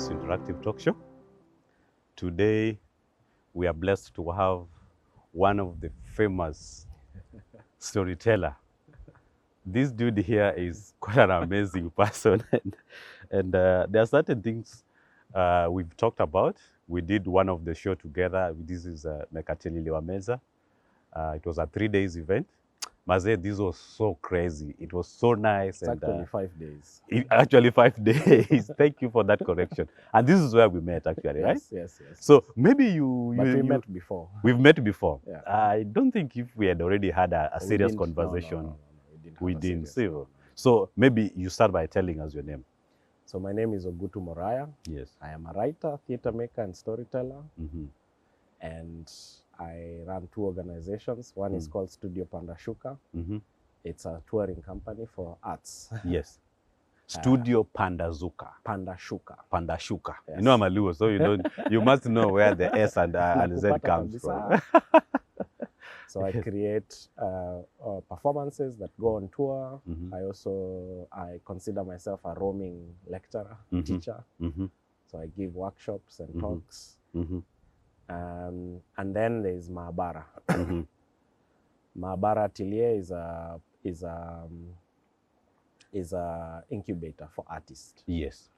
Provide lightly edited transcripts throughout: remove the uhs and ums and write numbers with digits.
this interactive talk show. Today, we are blessed to have one of the famous storyteller. This dude here is quite an amazing person, and there are certain things we've talked about. We did one of the show together. This is Mekateli Liwameza. It was a 3 days event. Maze, this was so crazy. It was so nice. It's actually 5 days. Actually 5 days. Thank you for that correction. And this is where we met, actually, right? Yes. So maybe you... But we met before. We've met before. Yeah. I don't think if we had already had a serious conversation. No, we didn't. So maybe you start by telling us your name. So my name is Ogutu Moraya. Yes. I am a writer, theater maker, and storyteller. Mm-hmm. And I run 2 organizations. One is called Studio Pandashuka. Mm-hmm. It's a touring company for arts. Yes. Studio Pandashuka. Pandashuka. Yes. You know I'm a Luo, so you must know where the S and Z comes from. So I create performances that go on tour. Mm-hmm. I consider myself a roaming lecturer, teacher. Mm-hmm. So I give workshops and talks. Mm-hmm. And then there's Maabara. Mm-hmm. Maabara Atelier is a incubator for artists. Yes.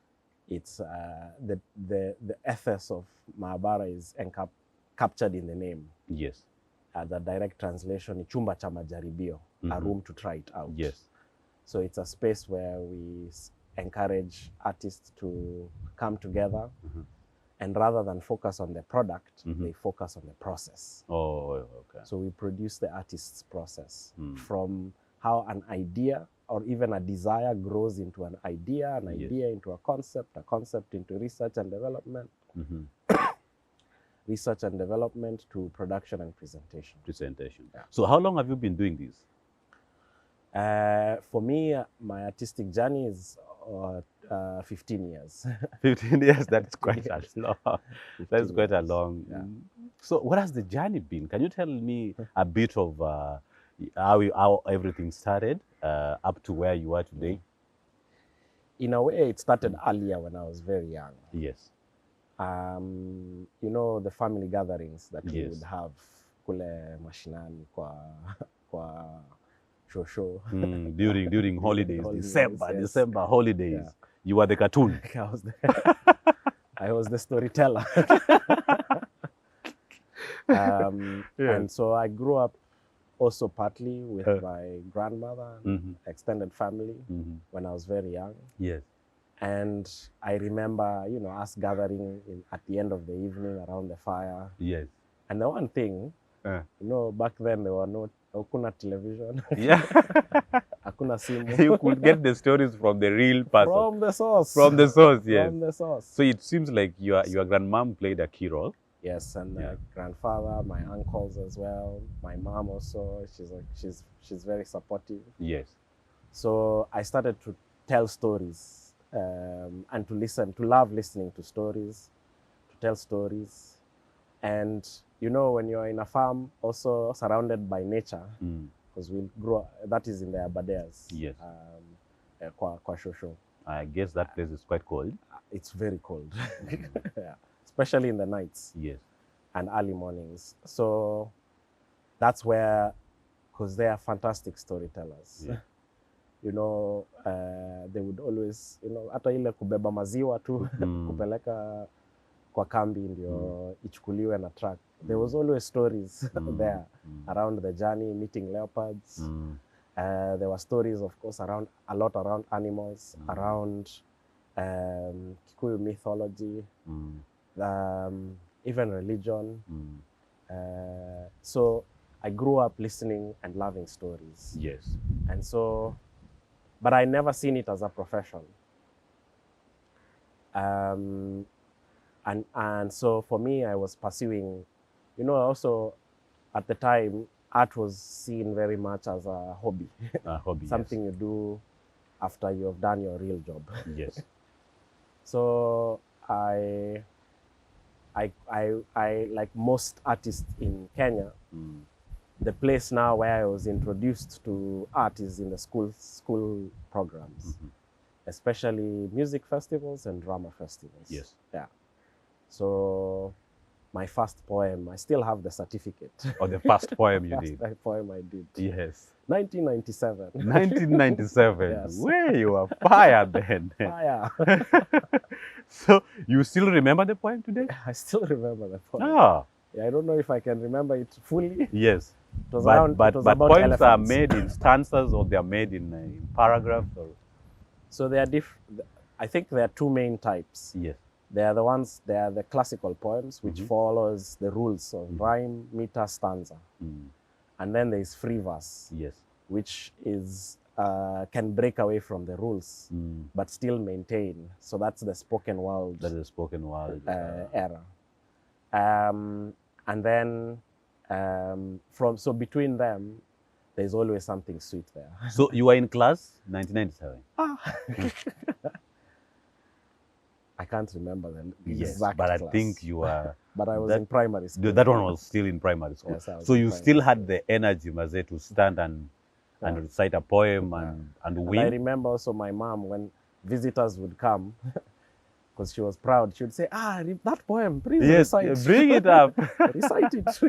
It's the ethos of Maabara is captured in the name. Yes. The direct translation is chumba cha majaribio, a room to try it out. Yes. So it's a space where we encourage artists to come together, and rather than focus on the product, they focus on the process. Oh, okay. So we produce the artist's process from how an idea or even a desire grows into an idea into a concept into research and development, research and development to production and presentation. Yeah. So how long have you been doing this? For me, my artistic journey is 15 years. 15 years, that's quite a long. That's quite a years. long. Yeah. So what has the journey been? Can you tell me a bit of how everything started up to where you are today? In a way, it started earlier when I was very young. Yes. You know, the family gatherings that we would have kule mashinani kwa shosho. During holidays, Holidays, December holidays. Yeah. You were the cartoon. I was the storyteller. And so I grew up also partly with my grandmother and extended family when I was very young. Yes. And I remember, us gathering at the end of the evening around the fire. Yes. And the one thing, back then there were no hakuna television. Yeah. Hakuna simu. You could get the stories from the real person. From the source. From the source, yes. From the source. So it seems like your grandmom played a key role. Yes, and my grandfather, my uncles as well, my mom also. She's very supportive. Yes. So I started to tell stories and to love listening to stories, to tell stories. And when you're in a farm, also surrounded by nature, because we grew up, that is in the Abadeas. Yes. Kwa Shosho. I guess that place is quite cold. It's very cold. Yeah. Especially in the nights. Yes. And early mornings. So that's where, because they are fantastic storytellers. Yeah. They would always, hata ile kubeba maziwa tu, kupeleka kwa kambi ndio ichukuliwe na truck. There was always stories there around the journey, meeting leopards. There were stories, of course, a lot around animals, around Kikuyu mythology, even religion. So I grew up listening and loving stories. Yes. And so, but I never seen it as a profession. And so for me, I was pursuing, also at the time, art was seen very much as a hobby. A hobby, something you do after you have done your real job. Yes. So I like most artists in Kenya, the place now where I was introduced to art is in the school programs. especially music festivals and drama festivals. Yes. Yeah. So my first poem, I still have the certificate. Or the first poem you did. First poem I did. Yes. 1997. 1997. Yes. Where you were fired then. Fire. So you still remember the poem today? I still remember the poem. Ah. Yeah, I don't know if I can remember it fully. Yes. It was But about poems are elephants. made in stanzas or they are made in paragraphs or So they are I think there are two main types. yes. They are the classical poems, which follows the rules of rhyme, meter, stanza. And then there is free verse, Yes. which is can break away from the rules, but still maintain. So that's the spoken word. That is the spoken word era. And then so between them, there's always something sweet there. So you were in class 1997. I can't remember the Yes, exact but I class. think you were. But I was in primary school. That one was still in primary school. Yes, I was so in you primary still had the energy, Maze, to stand and recite a poem and And win. I remember also my mom, when visitors would come, because she was proud, she would say, that poem, please Yes, recite. bring it up. Recite it.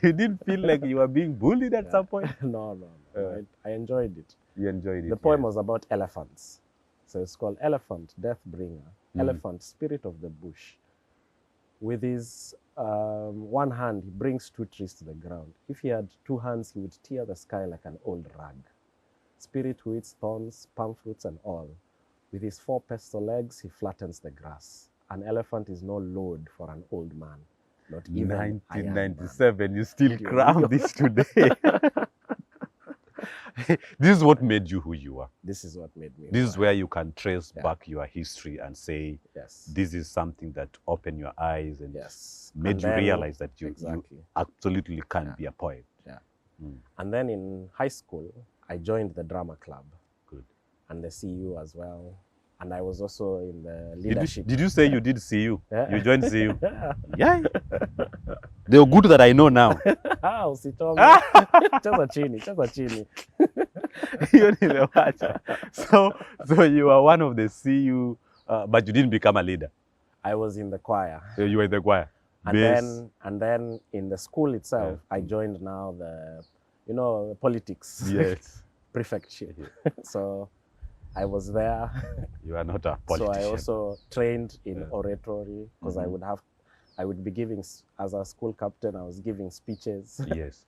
You didn't feel like you were being bullied at some point? No. I enjoyed it. You enjoyed it. The poem was about elephants. So it's called Elephant, Death Bringer. Elephant, Spirit of the Bush. With his one hand, he brings 2 trees to the ground. If he had 2 hands, he would tear the sky like an old rag. Spirit who eats thorns, palm fruits, and all. With his 4 pestle legs, he flattens the grass. An elephant is no load for an old man, not even 1997. You still cram this today. This is what made you who you are. This is what made me. This is where you can trace back your history and say, yes, this is something that opened your eyes and made and you then, realize that you exactly absolutely can be a poet. Yeah. And then in high school, I joined the drama club. Good. And the CU as well. And I was also in the leadership. Did you say you did CU? Yeah. You joined CU? Yeah. The Ogutu that I know now. Cheza chini. So you are one of the CU, but you didn't become a leader. I was in the choir. You were in the choir. And then in the school itself, I joined now the politics. Yes. Prefectship. So I was there. You are not a politician. So I also trained in oratory because I would be giving, as a school captain, I was giving speeches. Yes.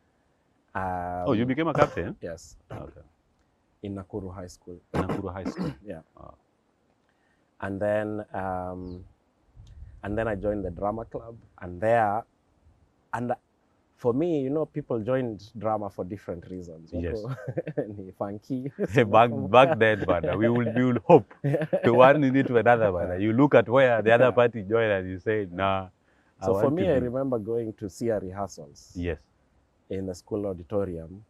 You became a captain? Yes. Okay. In Nakuru High School. Nakuru High School. Yeah. Oh. And then I joined the drama club, and for me, people joined drama for different reasons. Yes. Funky. back then, but we will hope to one unit to another. But you look at where the other party joined and you say, nah. So for me, I remember going to see a rehearsals. Yes. In the school auditorium.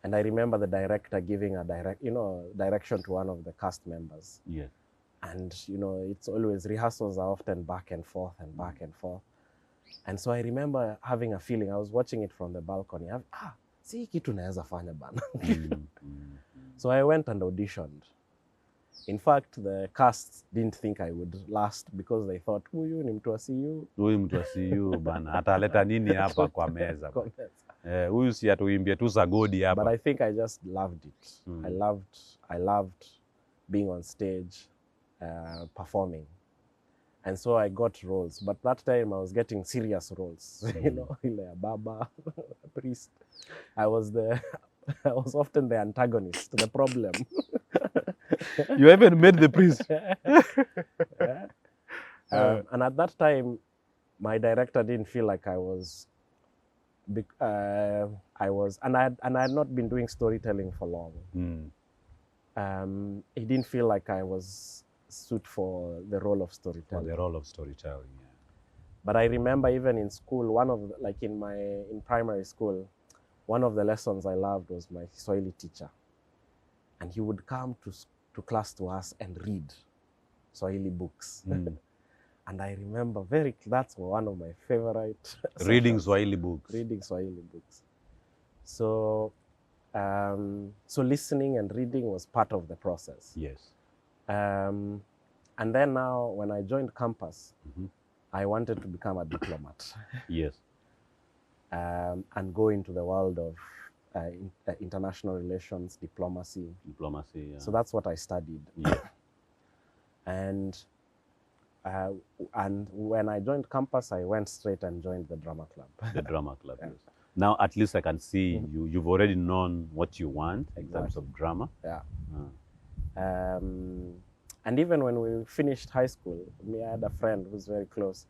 And I remember the director giving a direction to one of the cast members. Yes. And, it's always, rehearsals are often back and forth and back and forth. And so I remember having a feeling, I was watching it from the balcony. Si kitu naeza fanya bana. So I went and auditioned. In fact, the cast didn't think I would last because they thought, huyu ni mtu wa CU. Huyu mtu wa CU bana, ataleta nini hapa kwa meza. Huyu si atuimbie tu sagodi hapa. But I think I just loved it. I loved being on stage, performing. And so I got roles. But that time I was getting serious roles. Ile baba, priest. I was often the antagonist, the problem. You even made the priest. And at that time, my director didn't feel like I was, and I had not been doing storytelling for long. He didn't feel like I was suit for the role of storytelling. For the role of storytelling, yeah. But I remember even in school, in primary school, one of the lessons I loved was my Swahili teacher. And he would come to class to us and read Swahili books. And I remember that's one of my favorite reading Swahili books. Reading Swahili books. So listening and reading was part of the process. Yes. And then now, when I joined campus, I wanted to become a diplomat. Yes. And go into the world of international relations, diplomacy. Diplomacy, yeah. So that's what I studied. Yeah. And when I joined campus, I went straight and joined the drama club. The drama club, Yeah. yes. Now, at least I can see you've already known what you want in terms of drama. Yeah. And even when we finished high school, I had a friend who's very close.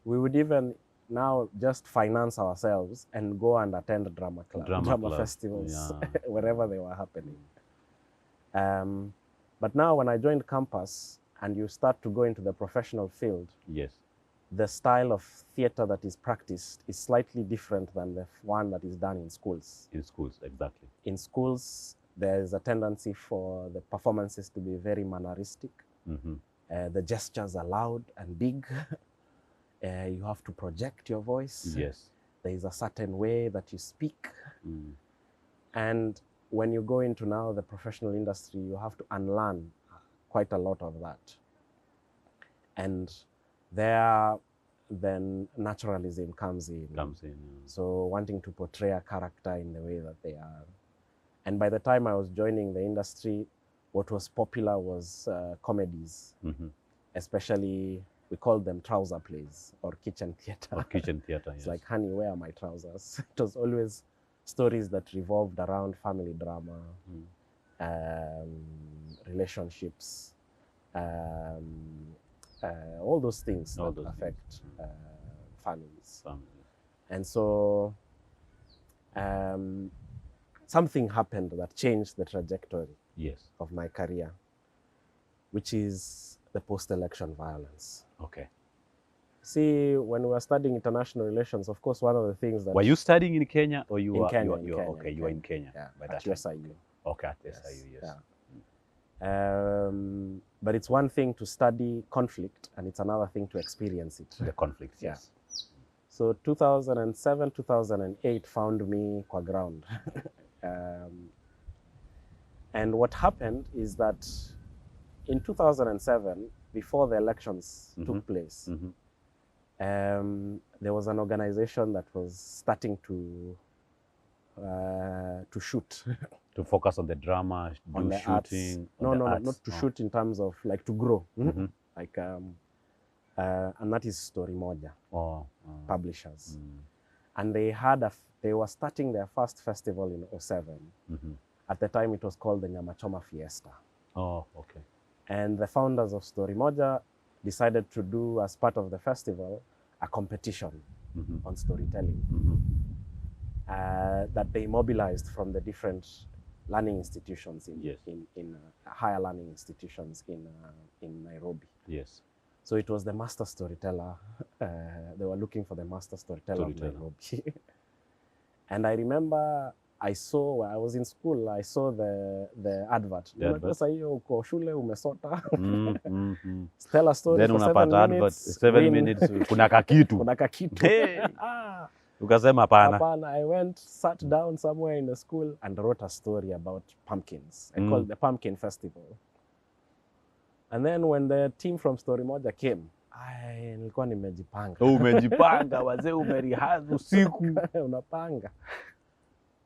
We would even now just finance ourselves and go and attend drama festivals, yeah. wherever they were happening. But now when I joined campus and you start to go into the professional field, yes, the style of theater that is practiced is slightly different than the one that is done in schools. In schools, exactly. In schools, there is a tendency for the performances to be very manneristic. The gestures are loud and big. You have to project your voice. Yes. There is a certain way that you speak. And when you go into now the professional industry, you have to unlearn quite a lot of that. And there, then naturalism comes in. Yeah. So wanting to portray a character in the way that they are. And by the time I was joining the industry, what was popular was comedies, especially, we called them trouser plays or kitchen theater. Or kitchen theater, yes. It's like, honey, where are my trousers? It was always stories that revolved around family drama, relationships, all those things that affect families. And so something happened that changed the trajectory of my career, which is the post-election violence. Okay. See, when we were studying international relations, of course, one of the things that... Were you studying in Kenya or you in were... Kenya, Okay, you were in Kenya. Yeah, by at that time. SIU. Okay, at SIU, yes. Yeah. But it's one thing to study conflict and it's another thing to experience it. The conflict, yes. So 2007, 2008 found me qua ground. And what happened is that in 2007, before the elections took place, there was an organization that was starting to shoot. To focus on the drama, on the shooting. No, not to shoot in terms of like to grow. Like, and that is Story Moja publishers. And they were starting their first festival in 2007. At the time, it was called the Nyamachoma Fiesta. Oh, okay. And the founders of Story Moja decided to do, as part of the festival, a competition on storytelling that they mobilized from the different learning institutions in higher learning institutions in Nairobi. Yes. So it was the master storyteller. They were looking for the master storyteller of Nairobi. And I remember I was in school, I saw the advert. Sasa hiyo uko shule umesota. Tell a story then for 7 minutes. 7 minutes, kuna kakitu. Kuna kakitu. Hey. Ukasema hapana. Hapana. I went, sat down somewhere in the school and wrote a story about pumpkins. I called it the Pumpkin Festival. And then when the team from Story Moja came, nilikuwa nimejipanga. Umejipanga, wazee umerihazi usiku. Unapanga.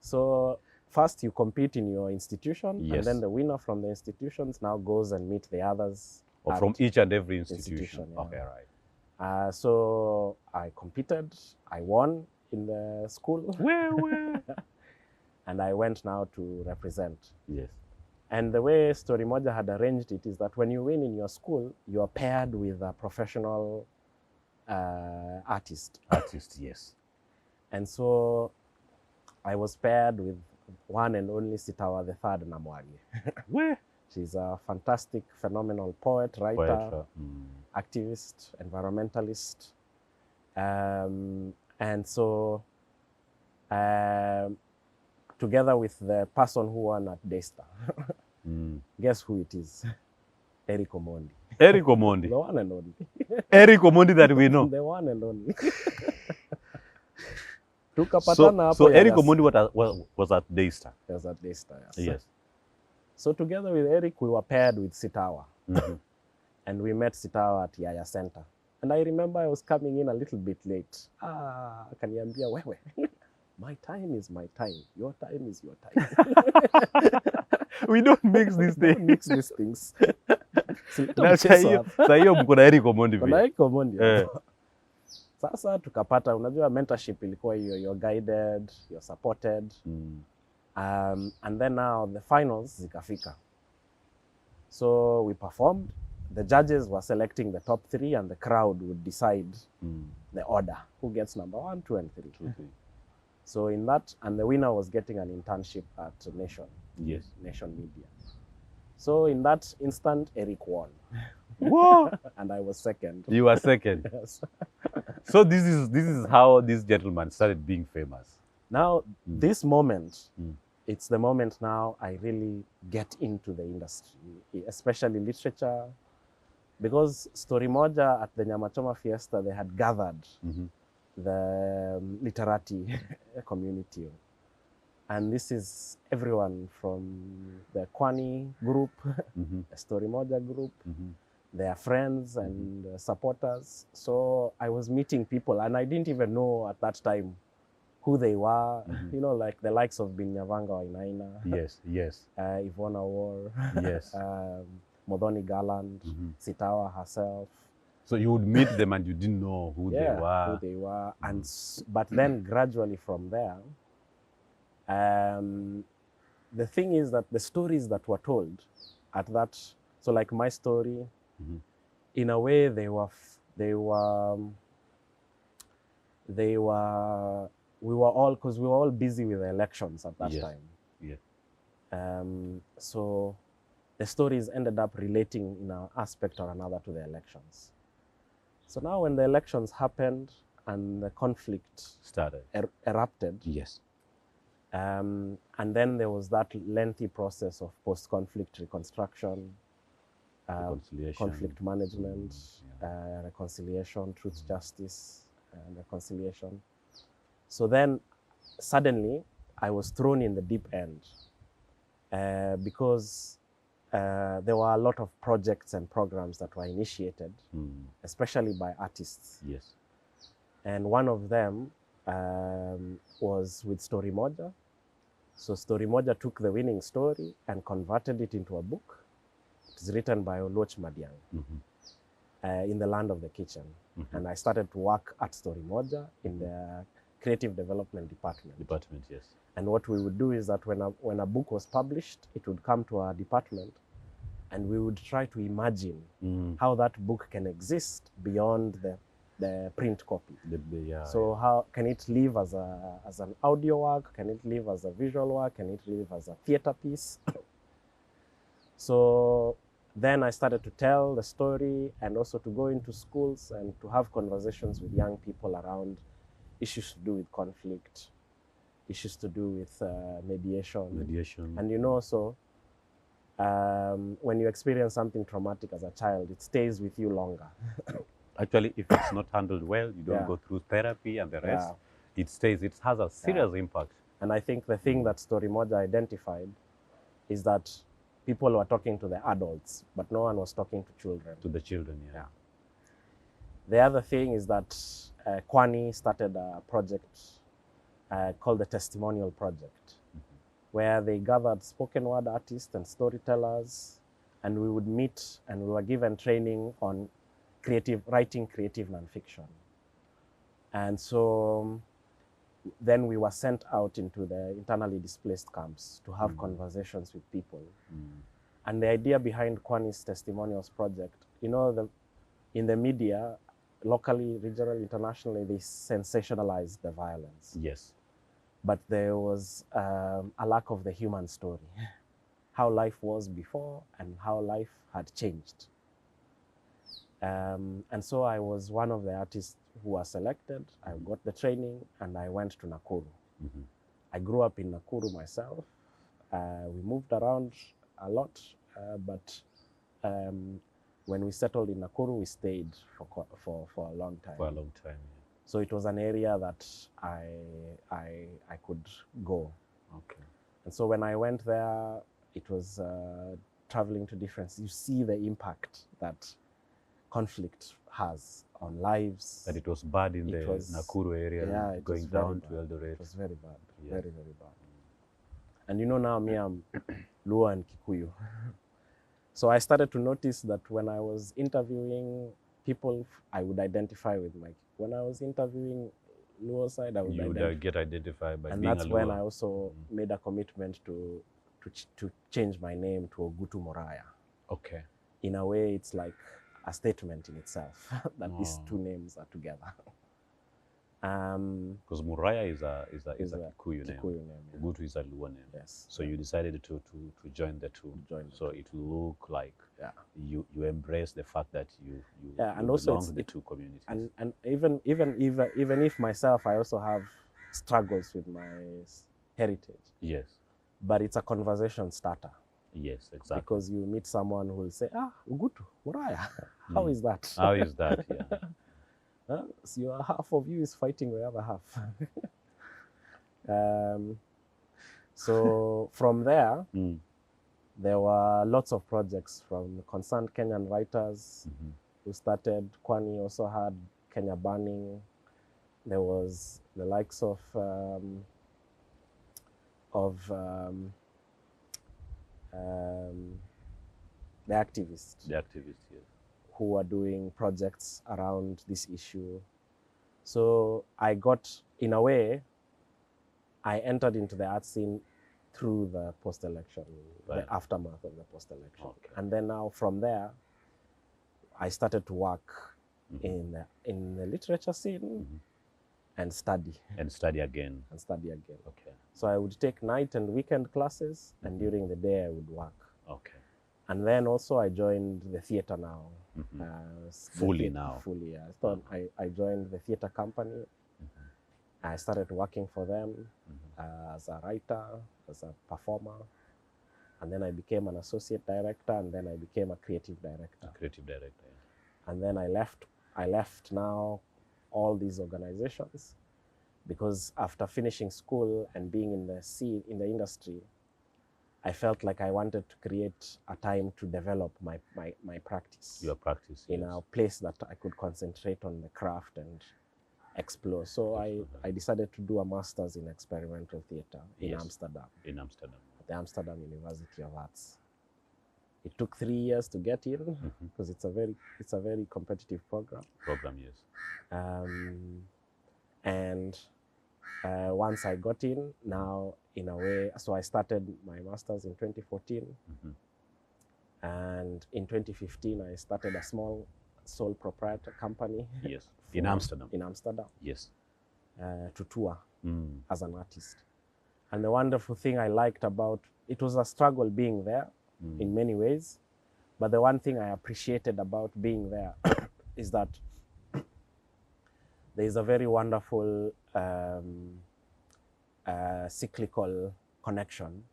So first you compete in your institution, and then the winner from the institutions now goes and meet the others. Or from each and every institution. Yeah. Okay, right. So I competed, I won in the school. Where? And I went now to represent. Yes. And the way Story Moja had arranged it is that when you win in your school, you are paired with a professional artist. Artist, yes. And so I was paired with one and only Sitawa the Third Namwagi. Where? She's a fantastic, phenomenal poet, writer, activist, environmentalist. And so together with the person who won at Daystar, guess who it is? Eric Omondi. Eric Omondi. The one and only. Eric Omondi that we know. The one and only. So Eric Omondi was at Daystar. He was at Daystar, yes. So together with Eric, we were paired with Sitawa. And we met Sitawa at Yaya Center. And I remember I was coming in a little bit late. Akaniambia, wewe, my time is my time. Your time is your time. We don't mix these Don't things. mix these things. Sileta Na mchezo hapa. saa hiyo mko na Eric Omondi Kuna pia. iko mondi hapa. Sasa tukapata, unajua mentorship ilikuwa hiyo, you're guided, you're supported. And then now the finals zikafika. So we performed. The judges were selecting the top 3 and the crowd would decide the order, who gets number 1, 2, and 3. So in that, and the winner was getting an internship at Nation. Yes. Nation Media. So in that instant, Eric won. Whoa! And I was second. You were second. Yes. So this is how this gentleman started being famous. Now, this moment, it's the moment now I really get into the industry, especially literature, because Story Moja at the Nyamachoma Fiesta, they had gathered the literati community. And this is everyone from the Kwani group, the Story Moja group, their friends and supporters. So I was meeting people, and I didn't even know at that time who they were, you know, like the likes of Binyavanga Wainaina. Yes, yes. Ivona War. Yes. Modoni Garland, Sitawa herself. So you would meet them and you didn't know who they were. Who they were. And but then gradually from there, the thing is that the stories that were told at that, so like my story, in a way we were all, because we were all busy with the elections at that time. Yeah. So the stories ended up relating in an aspect or another to the elections. So now when the elections happened and the conflict Started. Erupted. Yes. And then there was that lengthy process of post-conflict reconstruction, conflict management, reconciliation, truth, justice, and reconciliation. So then suddenly I was thrown in the deep end because there were a lot of projects and programs that were initiated, especially by artists. Yes. And one of them was with Story Moja. So Story Moja took the winning story and converted it into a book. It's written by Oloch Madiang in the Land of the Kitchen. And I started to work at Story Moja in the creative development department. Yes. And what we would do is that when a book was published, it would come to our department and we would try to imagine how that book can exist beyond the print copy. So how can it live as an audio work? Can it live as a visual work? Can it live as a theater piece? So then I started to tell the story and also to go into schools and to have conversations with young people around issues to do with conflict, issues to do with mediation. And you know, so when you experience something traumatic as a child, it stays with you longer. Actually, if it's not handled well, you don't go through therapy and the rest, it stays. It has a serious impact. And I think the thing that Story Moja identified is that people were talking to the adults, but no one was talking to children. To the children, yeah. The other thing is that Kwani started a project called the Testimonial Project, where they gathered spoken word artists and storytellers, and we would meet and we were given training on writing creative nonfiction. And so then we were sent out into the internally displaced camps to have conversations with people. And the idea behind Kwani's Testimonials Project, you know, in the media, locally, regionally, internationally, they sensationalized the violence. Yes. But there was a lack of the human story, how life was before and how life had changed. And so I was one of the artists who were selected. I got the training and I went to Nakuru. I grew up in Nakuru myself. We moved around a lot, but when we settled in Nakuru, we stayed for a long time. For a long time, So it was an area that I could go. Okay. And so when I went there, it was traveling to different, you see the impact that conflict has on lives. That it was bad in the Nakuru area, yeah, going down to Eldoret. It was very bad, Yes. very, very bad. And you know, now me, I'm Luo and Kikuyu. So I started to notice that when I was interviewing people, I would identify with my, when I was interviewing Luo side, I would get identified by and being that's a when Luo. I also made a commitment to change my name to Ogutu Moraya. Okay. In a way, it's like a statement in itself that these two names are together. Because Muraya is a Kikuyu name. Yeah. Ogutu is a Luo name. Yes. So you decided to join the two. So it will look like you embrace the fact that you and also belong to the two communities. And even if myself, I also have struggles with my heritage. Yes. But it's a conversation starter. Yes, exactly. Because you meet someone who will say, Ogutu Moraya, how is that? How is that? Yeah. So half of you is fighting the other half. So from there, there were lots of projects from concerned Kenyan writers who started. Kwani also had Kenya Burning. There was the likes of the activists. The activists, yes. Who are doing projects around this issue. So I got, in a way, I entered into the art scene through the post-election, the aftermath of the post-election. Okay. And then now from there, I started to work in the literature scene and study. And study again. Okay. So I would take night and weekend classes, and during the day I would work. Okay. And then also I joined the theater now. Fully now? Fully, yeah. So I joined the theater company. I started working for them as a writer, as a performer. And then I became an associate director, and then I became a creative director. And then I left now all these organizations, because after finishing school and being in the industry, I felt like I wanted to create a time to develop my practice. Your practice, in a place that I could concentrate on the craft and explore. So I decided to do a master's in experimental theater in Amsterdam. In Amsterdam. At the Amsterdam University of Arts. It took 3 years to get in, because it's a very competitive program. Yes. And once I got in, now in a way, so I started my master's in 2014. And in 2015, I started a small sole proprietor company. Yes. In Amsterdam. Yes. To tour as an artist. And the wonderful thing I liked about it was a struggle being there in many ways. But the one thing I appreciated about being there is that there is a very wonderful cyclical connection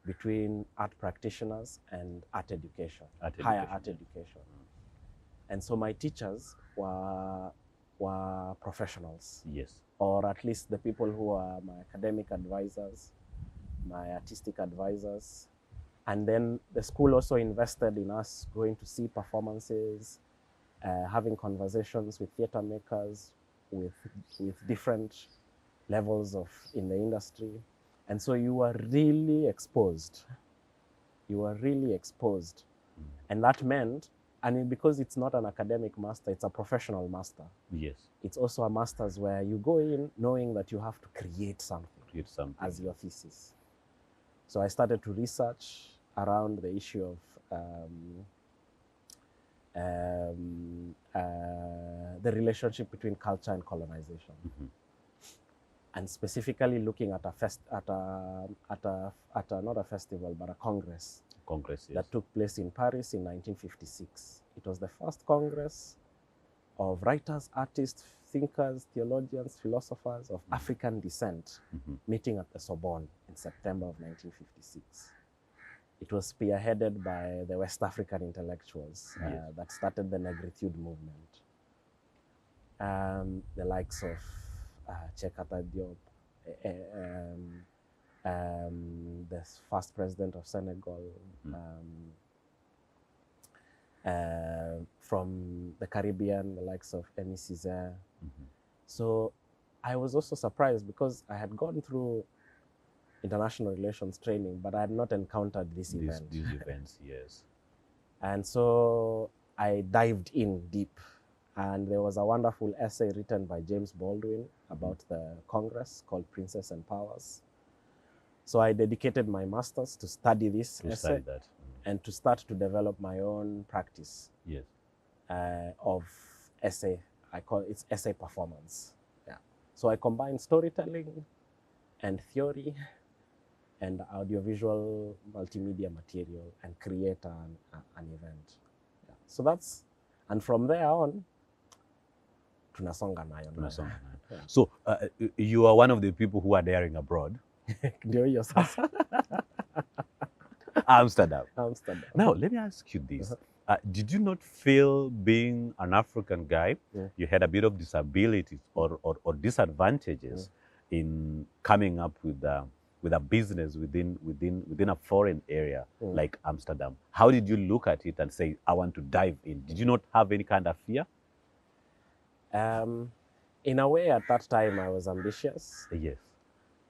between art practitioners and art education, higher art education. And so my teachers were professionals. Yes. Or at least the people who are my academic advisors, my artistic advisors. And then the school also invested in us going to see performances, having conversations with theater makers, with different levels in the industry. And so you were really exposed. And that meant, because it's not an academic master, it's a professional master. Yes. It's also a master's where you go in knowing that you have to create something as your thesis. So I started to research around the issue of the relationship between culture and colonization. And specifically looking at not a festival, but a congress. Yes. That took place in Paris in 1956. It was the first congress of writers, artists, thinkers, theologians, philosophers of African descent meeting at the Sorbonne in September of 1956. It was spearheaded by the West African intellectuals that started the Negritude movement. The likes of Chekata Diop, the first president of Senegal, from the Caribbean, the likes of Emi Caesar. So I was also surprised because I had gone through international relations training, but I had not encountered this event. These events, yes. And so I dived in deep, and there was a wonderful essay written by James Baldwin about the Congress called Princess and Powers. So I dedicated my master's to study this essay and to start to develop my own practice of essay. I call it essay performance. Yeah. So I combine storytelling and theory and audiovisual multimedia material and create an event. Yeah. So that's, and from there on, tunasonga nayo. Yeah. So you are one of the people who are daring abroad. Ndio hiyo sasa. Amsterdam. Amsterdam. Now, let me ask you this. Did you not feel being an African guy, you had a bit of disabilities or disadvantages in coming up with a business within a foreign area like Amsterdam? How did you look at it and say, I want to dive in? Did you not have any kind of fear? In a way, at that time, I was ambitious. Yes.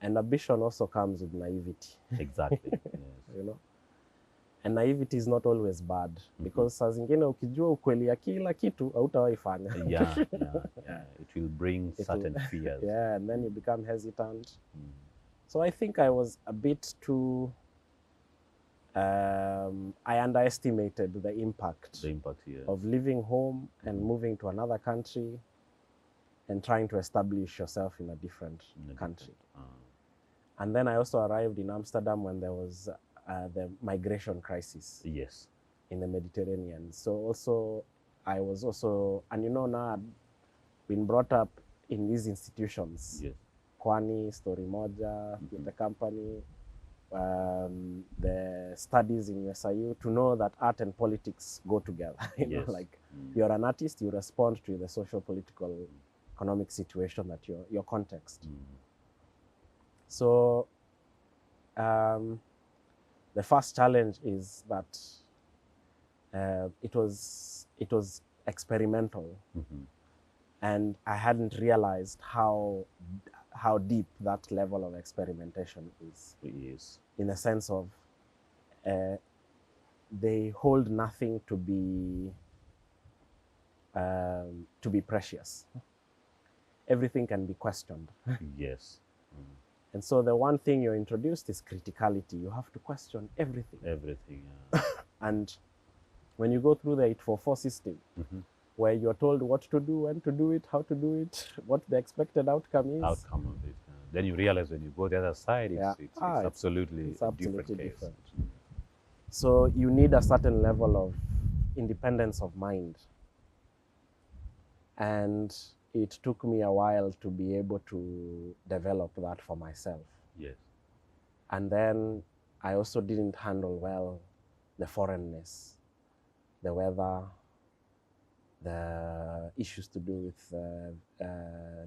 And ambition also comes with naivety. Exactly. Yes. You know? And naivety is not always bad, because saa zingine ukijua ukweli ya kila kitu hautawahi fanya. Yeah. It will bring certain fears. Yeah, and then you become hesitant. So I think I was a bit too, I underestimated the impact of leaving home and moving to another country and trying to establish yourself in a different country. And then I also arrived in Amsterdam when there was the migration crisis in the Mediterranean. So also, I was also, and you know, now I've been brought up in these institutions. Kwani, Story Moja, the company, the studies in USIU, to know that art and politics go together. You know, like you're an artist, you respond to the social, political, economic situation that your context. So the first challenge is that it was experimental, and I hadn't realized how deep that level of experimentation is. In the sense of they hold nothing to be precious. Everything can be questioned. And so the one thing you're introduced is criticality. You have to question everything. And when you go through the 844 system, where you're told what to do, when to do it, how to do it, what the expected outcome is. Then you realize when you go the other side, it's absolutely different. So you need a certain level of independence of mind. And it took me a while to be able to develop that for myself. And then I also didn't handle well the foreignness, the weather, the issues to do with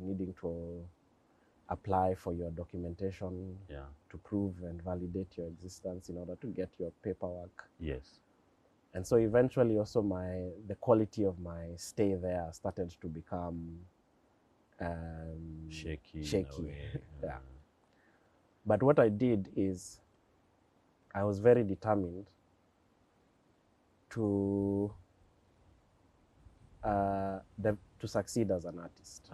needing to apply for your documentation to prove and validate your existence in order to get your paperwork. And so eventually also the quality of my stay there started to become shaky. But what I did is I was very determined to succeed as an artist.